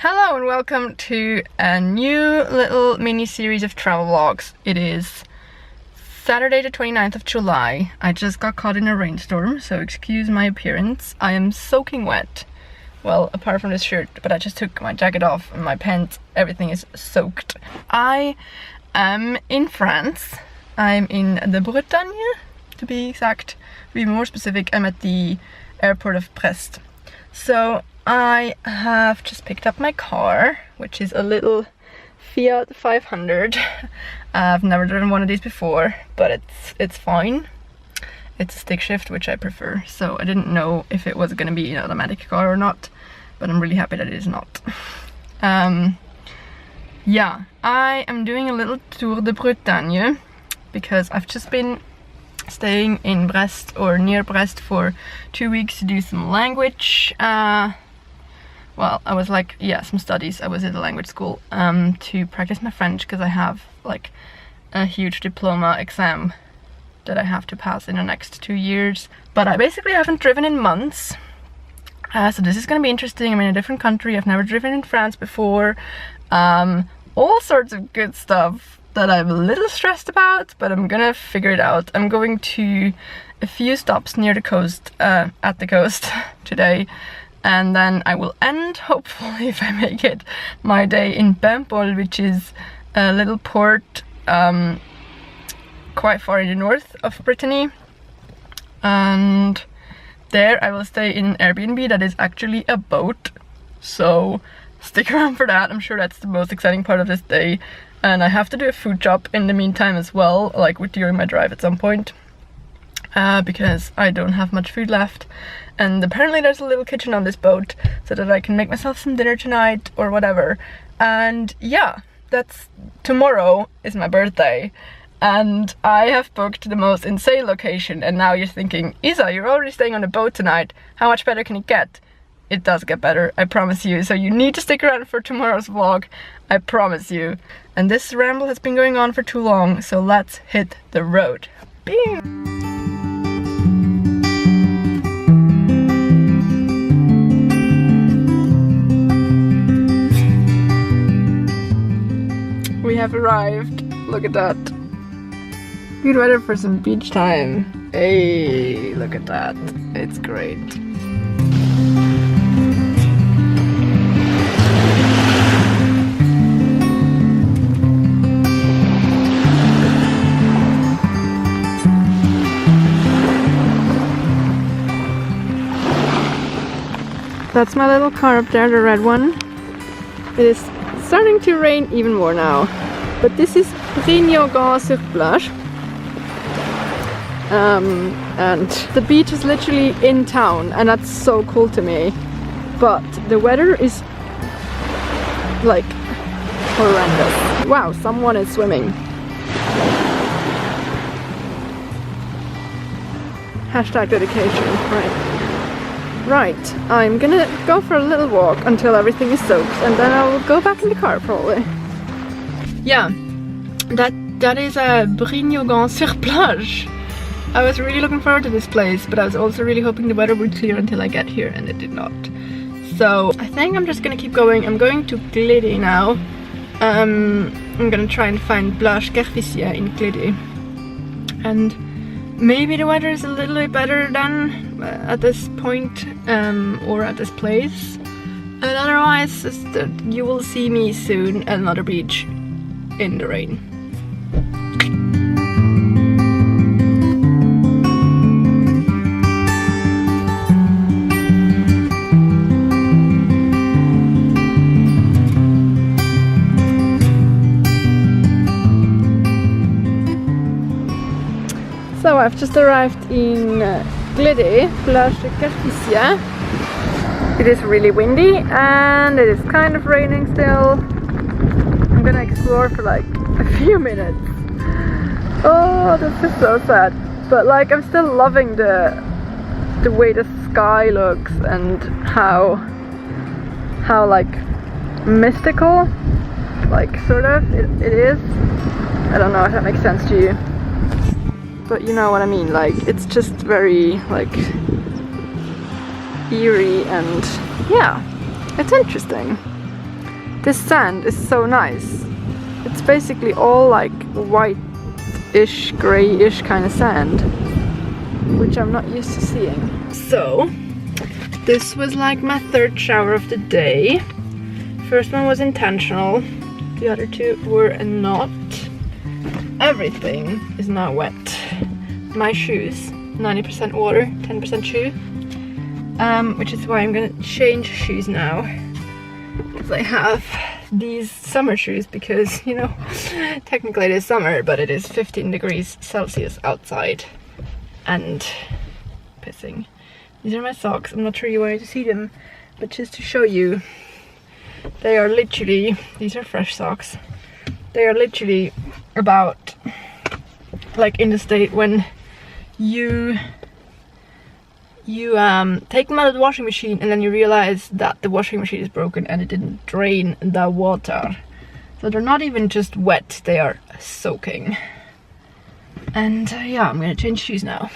Hello and welcome to a new little mini series of travel vlogs. It is Saturday the 29th of July. I just got caught in a rainstorm, so excuse my appearance. I am soaking wet. Well, apart from this shirt, but I just took my jacket off and my pants, everything is soaked. I am in France. I'm in the Bretagne, to be exact. To be more specific, I'm at the airport of Brest. So I have just picked up my car, which is a little Fiat 500. I've never driven one of these before, but it's fine. It's a stick shift, which I prefer, so I didn't know if it was going to be an automatic car or not, but I'm really happy that it is not. Yeah, I am doing a little tour de Bretagne because I've just been staying in Brest or near Brest for 2 weeks to do some language. Well, I was like, yeah, some studies. I was at a language school to practice my French because I have like a huge diploma exam that I have to pass in the next 2 years. But I basically haven't driven in months. So this is going to be interesting. I'm in a different country. I've never driven in France before. All sorts of good stuff that I'm a little stressed about, but I'm gonna figure it out. I'm going to a few stops near the coast, at the coast today. And then I will end, hopefully, if I make it, my day in Paimpol, which is a little port quite far in the north of Brittany. And there I will stay in an Airbnb that is actually a boat. So stick around for that. I'm sure that's the most exciting part of this day. And I have to do a food job in the meantime as well, like during my drive at some point. Because I don't have much food left. And apparently there's a little kitchen on this boat so that I can make myself some dinner tonight or whatever. And yeah, tomorrow is my birthday. And I have booked the most insane location. And now you're thinking, Isa, you're already staying on a boat tonight. How much better can it get? It does get better, I promise you. So you need to stick around for tomorrow's vlog. I promise you. And this ramble has been going on for too long. So let's hit the road. Bing! We have arrived. Look at that. Good weather for some beach time. Hey, look at that. It's great. That's my little car up there, the red one. It is starting to rain even more now. But this is Brignogan-sur-Plage. And the beach is literally in town, and that's so cool to me. But the weather is like horrendous. Wow, someone is swimming. Hashtag dedication, right. Right, I'm gonna go for a little walk until everything is soaked, and then I will go back in the car probably. Yeah, that is a Brignogan-sur-Plage. I was really looking forward to this place, but I was also really hoping the weather would clear until I get here, and it did not. So I think I'm just gonna keep going. I'm going to Glede now. I'm gonna try and find Plage Kervissier in Glede. And maybe the weather is a little bit better than at this point or at this place. And otherwise, you will see me soon at another beach in the rain. So I've just arrived in Glede, Plage Kervissier. It is really windy and it is kind of raining still. I'm gonna explore for like a few minutes. Oh, this is so sad. But like I'm still loving the way the sky looks and how like mystical, like sort of it is. I don't know if that makes sense to you. But you know what I mean, like it's just very like eerie and yeah, it's interesting. This sand is so nice. It's basically all like white-ish, grey-ish kind of sand, which I'm not used to seeing. So, this was like my third shower of the day. First one was intentional, the other two were not. Everything is now wet. My shoes, 90% water, 10% shoe. Which is why I'm gonna change shoes now. Because I have these summer shoes because, you know, technically it is summer, but it is 15 degrees Celsius outside. And pissing. These are my socks. I'm not sure you wanted to see them, but just to show you, they are literally, these are fresh socks. They are literally about like in the state when you take them out of the washing machine and then you realize that the washing machine is broken and it didn't drain the water. So they're not even just wet, they are soaking. And yeah, I'm gonna change shoes now.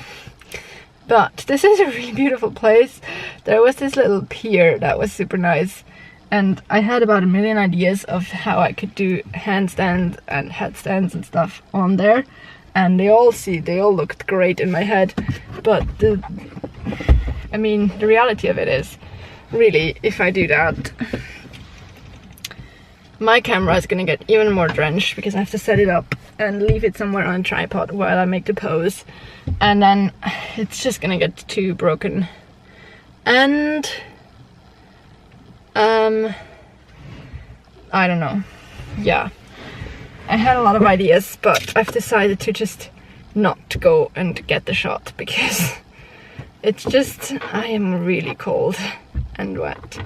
But this is a really beautiful place. There was this little pier that was super nice, and I had about a million ideas of how I could do handstands and headstands and stuff on there, and they all looked great in my head. But the reality of it is, really, if I do that, my camera is gonna get even more drenched because I have to set it up and leave it somewhere on a tripod while I make the pose, and then it's just gonna get too broken. And I don't know. Yeah, I had a lot of ideas, but I've decided to just not go and get the shot because it's just, I am really cold and wet,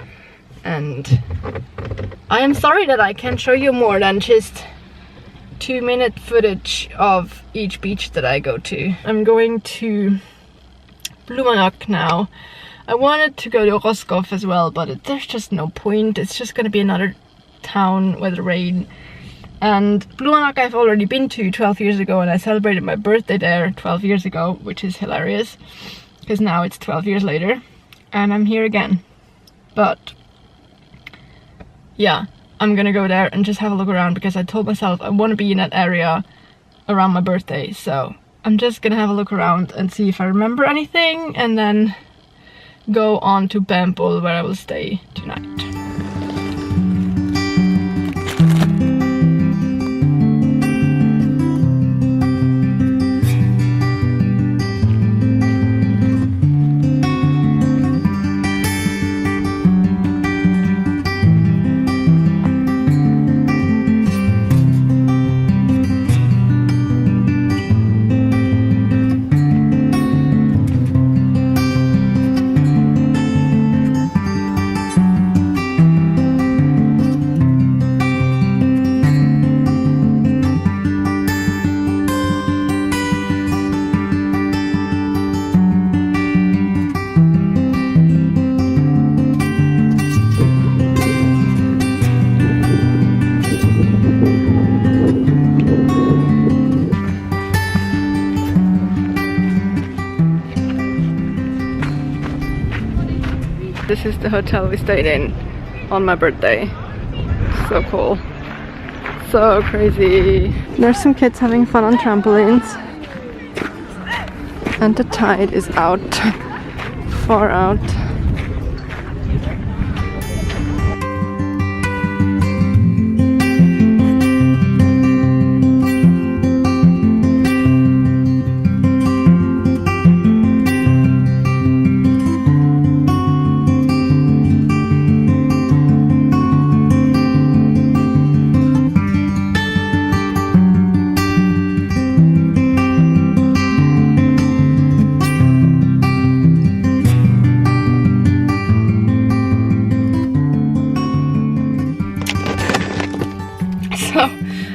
and I am sorry that I can't show you more than just 2-minute footage of each beach that I go to. I'm going to Blumenach now. I wanted to go to Roscoff as well, but there's just no point. It's just gonna be another town with rain. And Blumenach I've already been to 12 years ago, and I celebrated my birthday there 12 years ago, which is hilarious because now it's 12 years later and I'm here again. But yeah, I'm gonna go there and just have a look around because I told myself I want to be in that area around my birthday. So I'm just gonna have a look around and see if I remember anything, and then go on to Bempel where I will stay tonight. This is the hotel we stayed in on my birthday. So cool. So crazy. There's some kids having fun on trampolines. And the tide is out. Far out.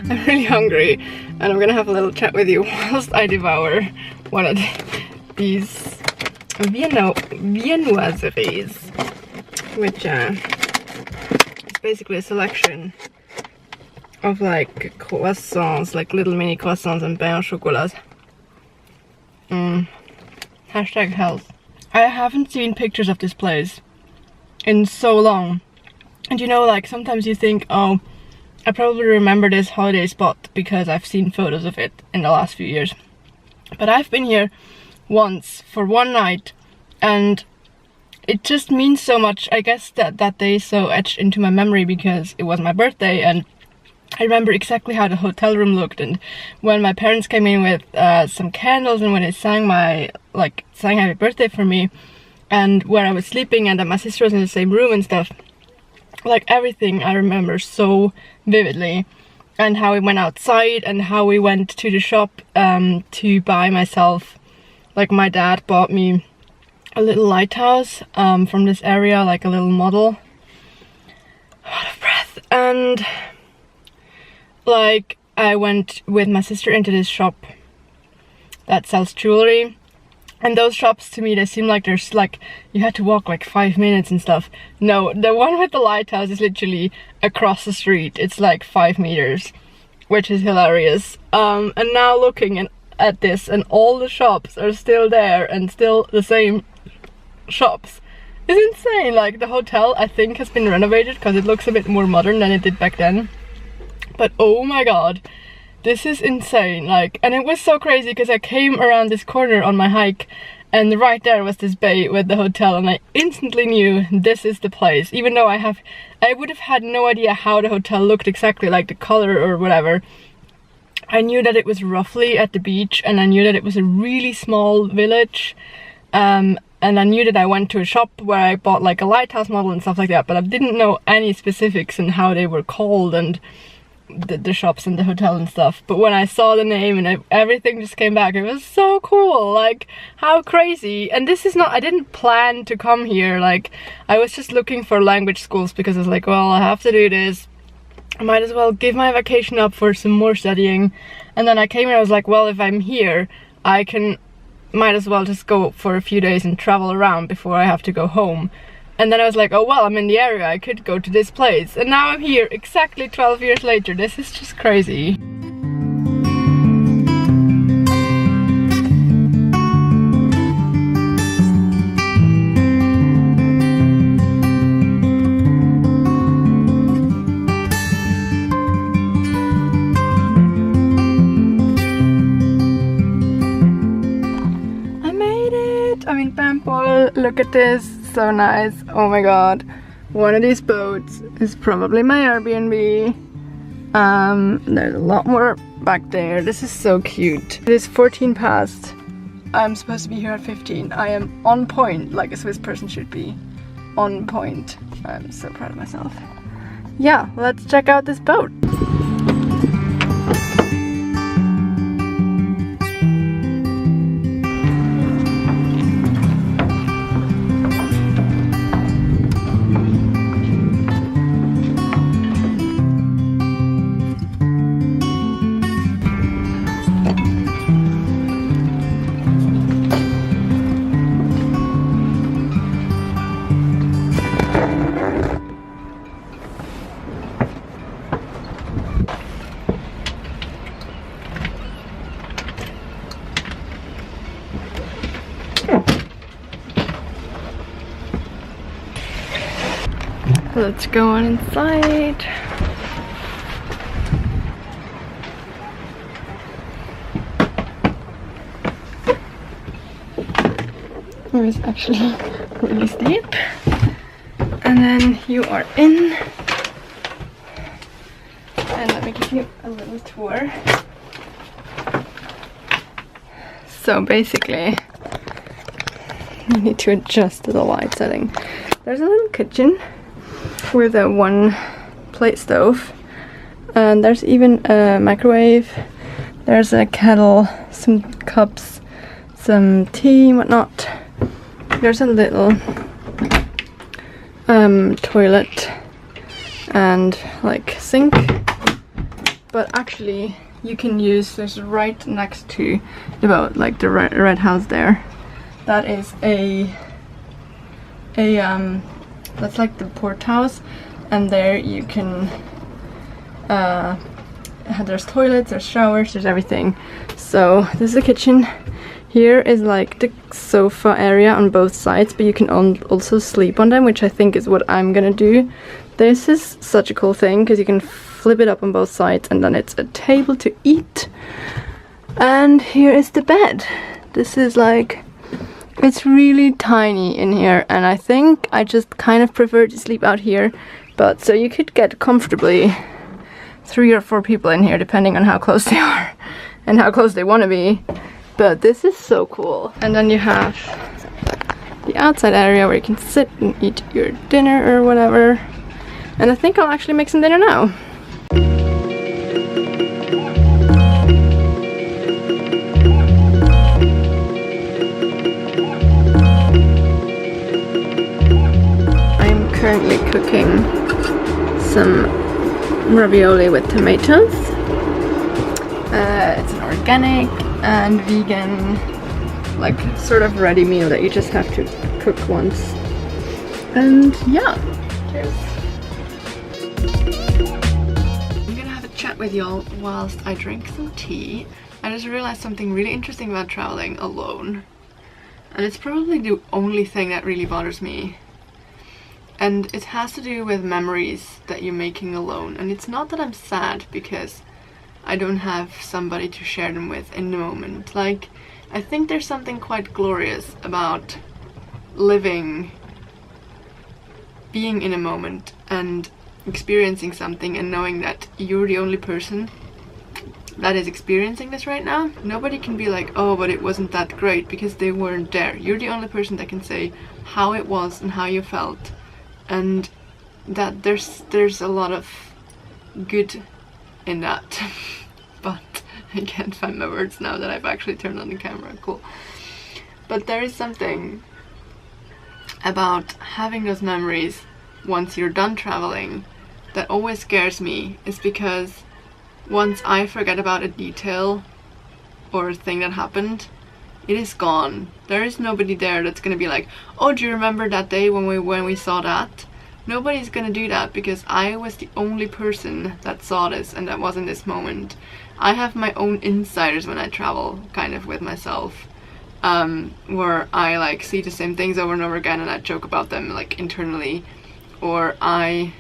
I'm really hungry, and I'm gonna have a little chat with you whilst I devour one of these viennoiseries, which is basically a selection of like croissants, like little mini croissants and pain au chocolat. Hashtag health. I haven't seen pictures of this place in so long, And you know, like sometimes you think, oh, I probably remember this holiday spot because I've seen photos of it in the last few years. But I've been here once for one night, and it just means so much. I guess that day is so etched into my memory because it was my birthday, and I remember exactly how the hotel room looked, and when my parents came in with some candles, and when they sang happy birthday for me, and where I was sleeping, and that my sister was in the same room and stuff. Like everything I remember so vividly, and how we went outside and how we went to the shop to buy myself, like my dad bought me a little lighthouse from this area, like a little model. Out of breath. And like I went with my sister into this shop that sells jewelry. And those shops, to me, they seem like there's like, you had to walk like 5 minutes and stuff. No, the one with the lighthouse is literally across the street. It's like 5 meters, which is hilarious. And now looking at this, and all the shops are still there and still the same shops. It's insane. Like the hotel, I think, has been renovated because it looks a bit more modern than it did back then. But oh my god. This is insane, like, and it was so crazy because I came around this corner on my hike, and right there was this bay with the hotel, and I instantly knew this is the place, even though I would have had no idea how the hotel looked exactly, like the color or whatever. I knew that it was roughly at the beach, and I knew that it was a really small village, and I knew that I went to a shop where I bought like a lighthouse model and stuff like that, but I didn't know any specifics and how they were called and the shops and the hotel and stuff. But when I saw the name and everything just came back, it was so cool. Like, how crazy. And this is not, I didn't plan to come here. Like, I was just looking for language schools because I was like, well, I have to do this, I might as well give my vacation up for some more studying. And then I came and I was like, well, if I'm here, might as well just go for a few days and travel around before I have to go home. And then I was like, oh well, I'm in the area, I could go to this place. And now I'm here exactly 12 years later. This is just crazy. I made it! I'm in Pample. Look at this. So nice. Oh my god, one of these boats is probably my Airbnb. There's a lot more back there. This is so cute. It is 14 past. I'm supposed to be here at 15. I am on point, like a Swiss person should be. On point. I'm so proud of myself. Yeah, let's check out this boat. Let's go on inside. It's actually really steep. And then you are in. And let me give you a little tour. So basically, you need to adjust the light setting. There's a little kitchen with a one plate stove, and there's even a microwave, there's a kettle, some cups, some tea and whatnot. There's a little toilet and like sink, but actually you can use this right next to the boat, like the red house there. That is that's like the port house, and there you can there's toilets, there's showers, there's everything. So this is the kitchen. Here is like the sofa area on both sides, but you can also sleep on them, which I think is what I'm gonna do, This is such a cool thing because you can flip it up on both sides, and then it's a table to eat. And here is the bed. This is like, it's really tiny in here, and I think I just kind of prefer to sleep out here. But so you could get comfortably 3 or 4 people in here depending on how close they are and how close they want to be. But this is so cool. And then you have the outside area where you can sit and eat your dinner or whatever. And I think I'll actually make some dinner now. I'm currently cooking some ravioli with tomatoes. It's an organic and vegan, like sort of ready meal that you just have to cook once. And yeah, cheers. I'm gonna have a chat with y'all whilst I drink some tea. I just realized something really interesting about traveling alone, and it's probably the only thing that really bothers me. And it has to do with memories that you're making alone. And it's not that I'm sad because I don't have somebody to share them with in the moment. Like, I think there's something quite glorious about being in a moment and experiencing something and knowing that you're the only person that is experiencing this right now. Nobody can be like, oh, but it wasn't that great, because they weren't there. You're the only person that can say how it was and how you felt, and that there's a lot of good in that. But I can't find my words now that I've actually turned on the camera. Cool. But there is something about having those memories once you're done traveling that always scares me. Is because once I forget about a detail or a thing that happened, it is gone. There is nobody there that's gonna be like, oh, do you remember that day when we saw that? Nobody's gonna do that, because I was the only person that saw this and that was in this moment. I have my own insiders when I travel, kind of with myself, where I like see the same things over and over again and I joke about them like internally, or I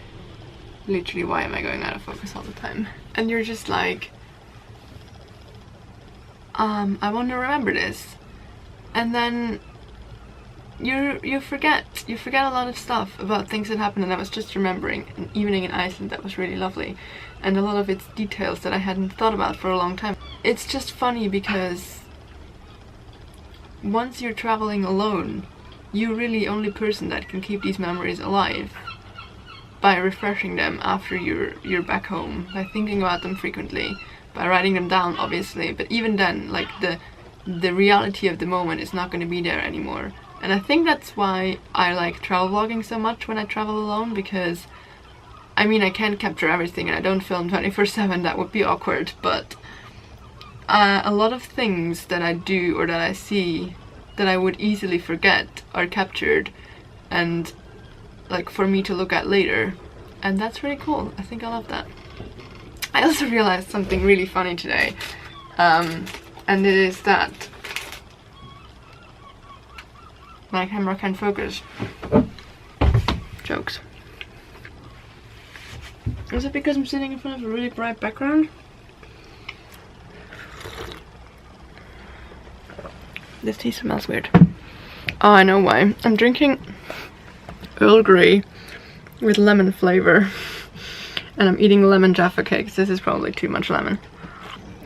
literally, why am I going out of focus all the time? And you're just like, I want to remember this, and then you forget a lot of stuff about things that happened. And I was just remembering an evening in Iceland that was really lovely, and a lot of its details that I hadn't thought about for a long time. It's just funny because once you're traveling alone, you're really the only person that can keep these memories alive by refreshing them after you're back home, by thinking about them frequently, by writing them down, obviously. But even then, like, the reality of the moment is not going to be there anymore. And I think that's why I like travel vlogging so much when I travel alone, because I mean, I can't capture everything and I don't film 24/7, that would be awkward, but a lot of things that I do or that I see that I would easily forget are captured and like for me to look at later, and that's really cool. I think I love that. I also realized something really funny today, and it is that my camera can't focus. Jokes. Is it because I'm sitting in front of a really bright background? This tea smells weird. Oh, I know why. I'm drinking Earl Grey with lemon flavor, and I'm eating lemon Jaffa cakes. This is probably too much lemon.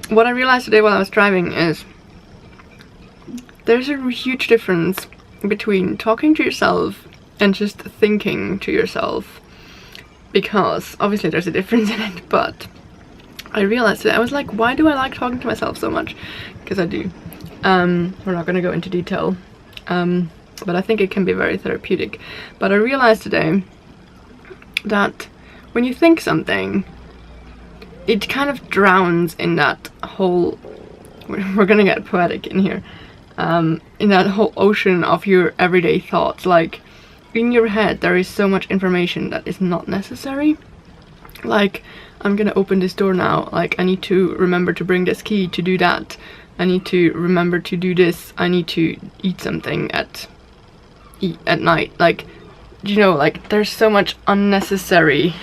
What I realized today while I was driving is there's a huge difference between talking to yourself and just thinking to yourself, because obviously there's a difference in it, but I realized that I was like, why do I like talking to myself so much? Because I do. We're not going to go into detail, but I think it can be very therapeutic. But I realized today that when you think something, it kind of drowns in that whole, we're gonna get poetic in here, in that whole ocean of your everyday thoughts. Like, in your head there is so much information that is not necessary. Like, I'm gonna open this door now, like I need to remember to bring this key to do that, I need to remember to do this, I need to eat something at night. Like, you know, like there's so much unnecessary,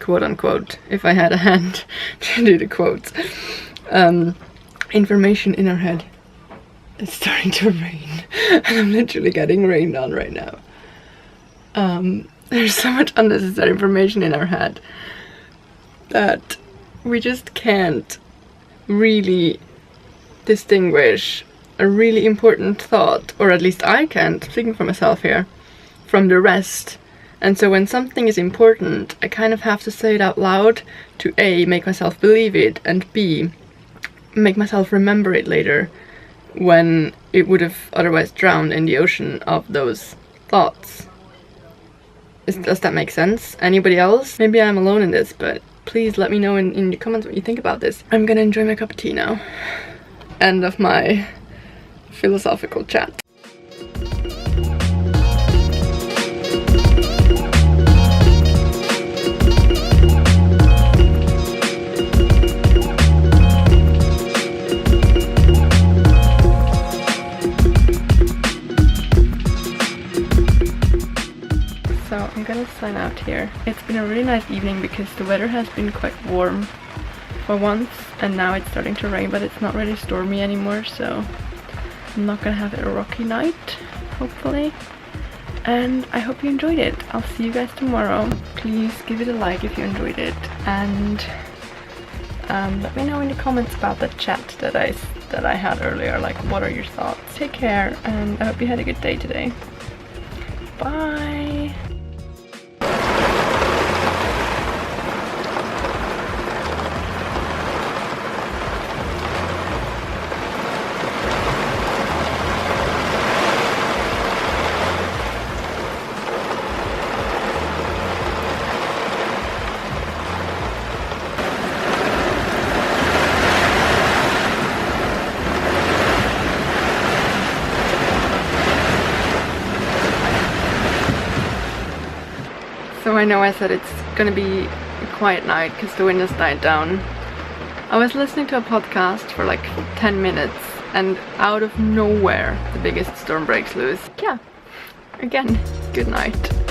quote unquote, if I had a hand to do the quotes, information in our head. It's starting to rain and I'm literally getting rained on right now. There's so much unnecessary information in our head that we just can't really distinguish a really important thought, or at least I can't, speaking for myself here, from the rest. And so when something is important, I kind of have to say it out loud to A, make myself believe it, and B, make myself remember it later when it would have otherwise drowned in the ocean of those thoughts. Does that make sense? Anybody else? Maybe I'm alone in this, but please let me know in the comments what you think about this. I'm gonna enjoy my cup of tea now. End of my philosophical chat. So I'm gonna sign out here. It's been a really nice evening because the weather has been quite warm for once, and now it's starting to rain, but it's not really stormy anymore, so I'm not gonna have a rocky night, hopefully. And I hope you enjoyed it. I'll see you guys tomorrow. Please give it a like if you enjoyed it, and let me know in the comments about the chat that I had earlier. Like, what are your thoughts? Take care, and I hope you had a good day today. Bye! So I know I said it's gonna be a quiet night because the wind has died down. I was listening to a podcast for like 10 minutes and out of nowhere the biggest storm breaks loose. Yeah, again, good night.